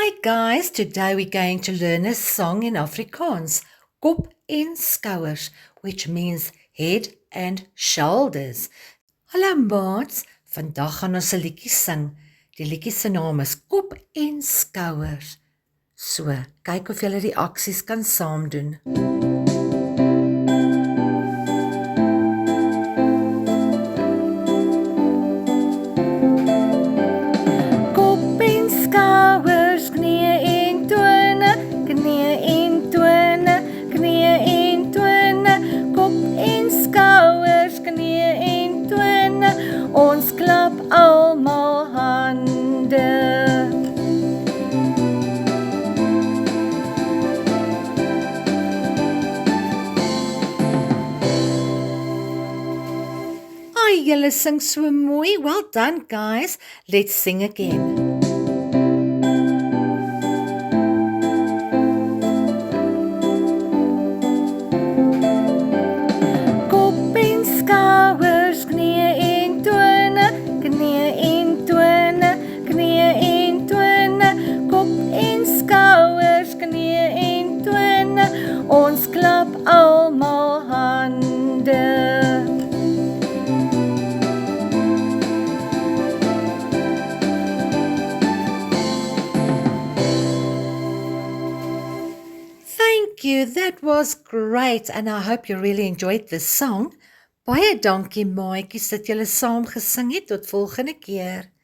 Hi guys, today we're going to learn a song in Afrikaans, Kop en skouers, which means head and shoulders. Hallo maats, vandag gaan ons 'n liedjie sing. Die liedjie se naam is Kop en skouers. So, kyk of julle die aksies kan saam doen. Ons klap almal hande. Ai, julle sing so mooi. Well done, guys. Let's sing again. Ons klap almal hande. Thank you, that was great and I hope you really enjoyed this song. Baie dankie maatjies dat julle saam gesing het. Tot volgende keer.